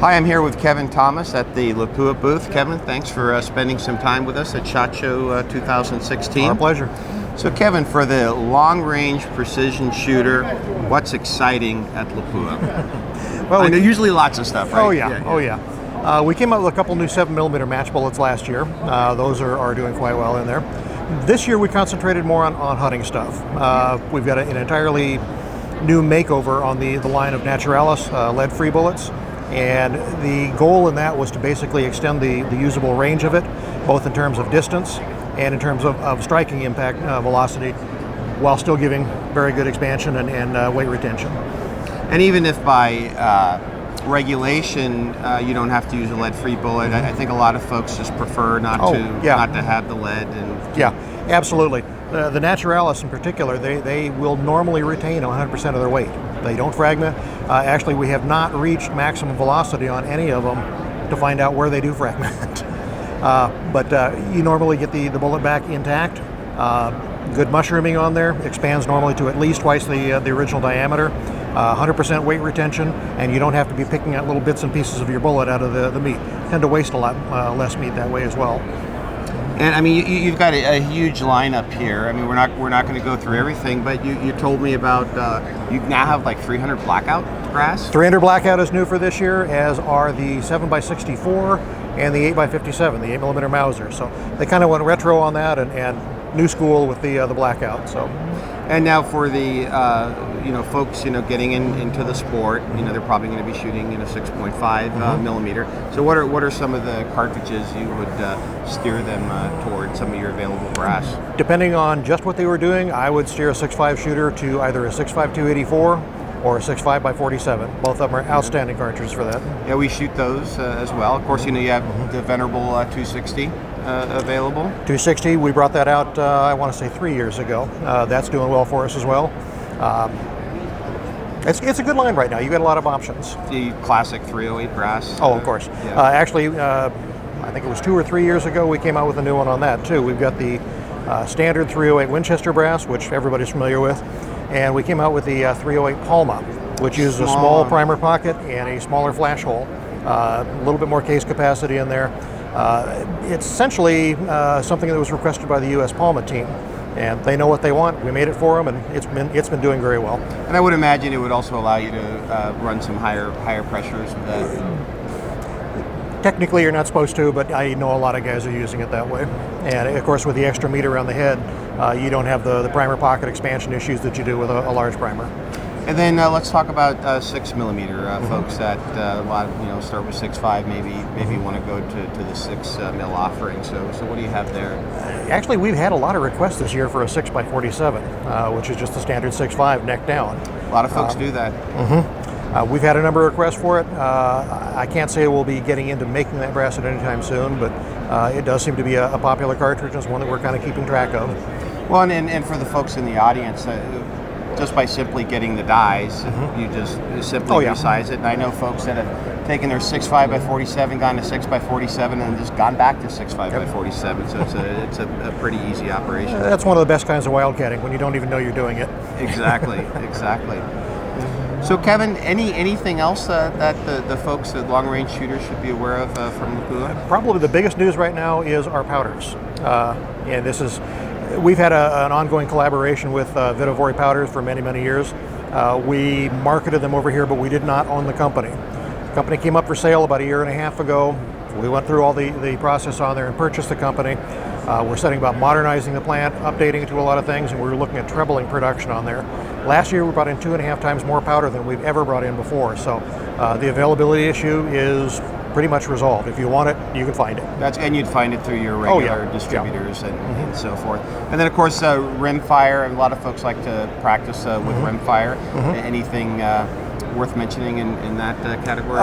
Hi, I'm here with Kevin Thomas at the Lapua booth. Kevin, thanks for spending some time with us at SHOT Show 2016. Our pleasure. So Kevin, for the long-range precision shooter, what's exciting at Lapua? Well, I know usually lots of stuff, right? Oh yeah. We came out with a couple new 7mm match bullets last year. Those are doing quite well in there. This year we concentrated more on hunting stuff. We've got an entirely new makeover on the line of Naturalis lead-free bullets. And the goal in that was to basically extend the usable range of it, both in terms of distance and in terms of striking impact velocity, while still giving very good expansion and weight retention. And even if by regulation you don't have to use a lead-free bullet, I think a lot of folks just prefer not to have the lead. Yeah, absolutely. The Naturalis in particular, they will normally retain 100% of their weight. They don't fragment. Actually, we have not reached maximum velocity on any of them to find out where they do fragment. But you normally get the bullet back intact. Good mushrooming on there. Expands normally to at least twice the original diameter. 100% weight retention, and you don't have to be picking out little bits and pieces of your bullet out of the meat. Tend to waste a lot less meat that way as well. And I mean, you've got a huge lineup here. I mean, we're not going to go through everything, but you told me about you now have like 300 blackout brass. 300 blackout is new for this year, as are the 7x64 and the 8x57, the 8mm Mauser. So they kind of went retro on that and new school with the blackout. So. And now for the folks getting into the sport, they're probably going to be shooting 6.5 millimeter. So what are some of the cartridges you would steer them toward, some of your available brass? Depending on just what they were doing, I would steer a 6.5 shooter to either a 6.5 284 or a 6.5 by 47. Both of them are outstanding cartridges for that. Yeah, we shoot those as well. Of course, you have the venerable 260. Available? 260, we brought that out, I want to say 3 years ago. That's doing well for us as well. It's a good line right now. You've got a lot of options. The classic 308 brass? Oh, of course. Yeah. Actually, I think it was 2 or 3 years ago we came out with a new one on that too. We've got the standard 308 Winchester brass, which everybody's familiar with, and we came out with the 308 Palma, which uses a small primer pocket and a smaller flash hole. A little bit more case capacity in there. It's essentially something that was requested by the U.S. Palma team, and they know what they want. We made it for them, and it's been doing very well. And I would imagine it would also allow you to run some higher pressures with that. Technically, you're not supposed to, but I know a lot of guys are using it that way. And of course, with the extra meter on the head, you don't have the primer pocket expansion issues that you do with a large primer. And then let's talk about 6mm folks that a lot start with 6.5, maybe want to go to the 6 mil offering. So what do you have there? Actually, we've had a lot of requests this year for a 6x47, which is just the standard 6.5 neck down. A lot of folks do that. We've had a number of requests for it. I can't say we'll be getting into making that brass at any time soon, but it does seem to be a popular cartridge. It's one that we're kind of keeping track of. Well, and for the folks in the audience, just by simply getting the dies, you just simply resize it. And I know folks that have taken their 6.5 by 47, gone to 6 by 47, and just gone back to 6.5 by 47. So it's a pretty easy operation. That's one of the best kinds of wildcatting, when you don't even know you're doing it. Exactly. So Kevin, anything else that the folks, the long-range shooters, should be aware of from Lapua? Probably the biggest news right now is our powders. And this is. We've had an ongoing collaboration with Vitavori Powders for many, many years. We marketed them over here, but we did not own the company. The company came up for sale about 1.5 years ago. We went through all the process on there and purchased the company. We're setting about modernizing the plant, updating it to a lot of things, and we're looking at trebling production on there. Last year we brought in 2.5 times more powder than we've ever brought in before. So the availability issue is pretty much resolved. If you want it, you can find it. And you'd find it through your regular distributors and so forth. And then of course Rimfire. A lot of folks like to practice with Rimfire. Anything worth mentioning in that category?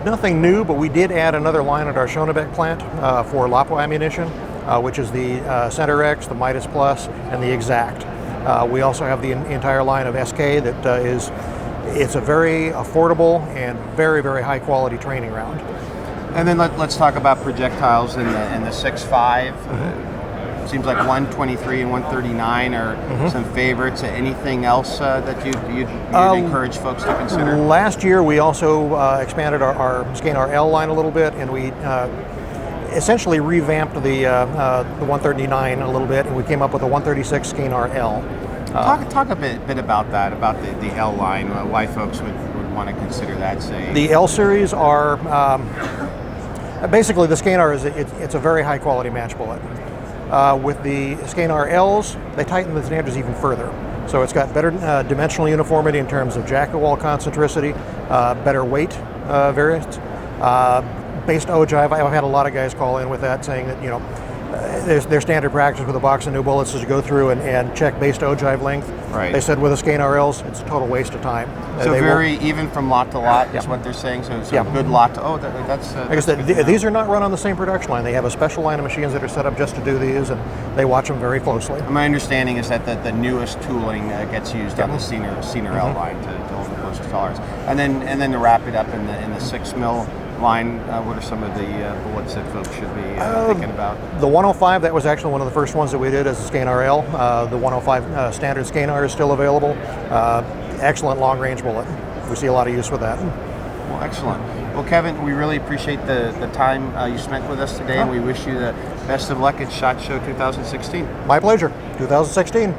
Nothing new, but we did add another line at our Schonebeck plant for Lapua ammunition, which is the Center X, the Midas Plus, and the Exact. We also have the entire line of SK that it's a very affordable and very, very high quality training round. And then let's talk about projectiles in the 6.5. seems like 123 and 139 are some favorites. Anything else that you'd encourage folks to consider? Last year, we also expanded our Skane RL line a little bit, and we essentially revamped the 139 a little bit, and we came up with a 136 Skane RL. Talk a bit about that, about the L line, why folks would want to consider that, say. The Lseries are, basically the Skane R it's a very high quality match bullet. With the Skane RLs, they tighten the standards even further. So it's got better dimensional uniformity in terms of jacket-wall concentricity, better weight variants. Based ogive, I've had a lot of guys call in with that, saying that, you know, their standard practice with a box of new bullets is to go through and check based ogive length. Right. They said with the Skane RLs, it's a total waste of time. So very even from lot to lot is what they're saying. So good lot to that's. Like I said, these are not run on the same production line. They have a special line of machines that are set up just to do these, and they watch them very closely. My understanding is that the newest tooling gets used on the Senior L line to hold the closest tolerance, and then to wrap it up in the 6 mil line, what are some of the bullets that folks should be thinking about? The 105, that was actually one of the first ones that we did as a Skane RL. The 105 standard Skane R is still available. Excellent long-range bullet. We see a lot of use with that. Well, excellent. Well, Kevin, we really appreciate the time you spent with us today, and we wish you the best of luck at SHOT Show 2016. My pleasure. 2016.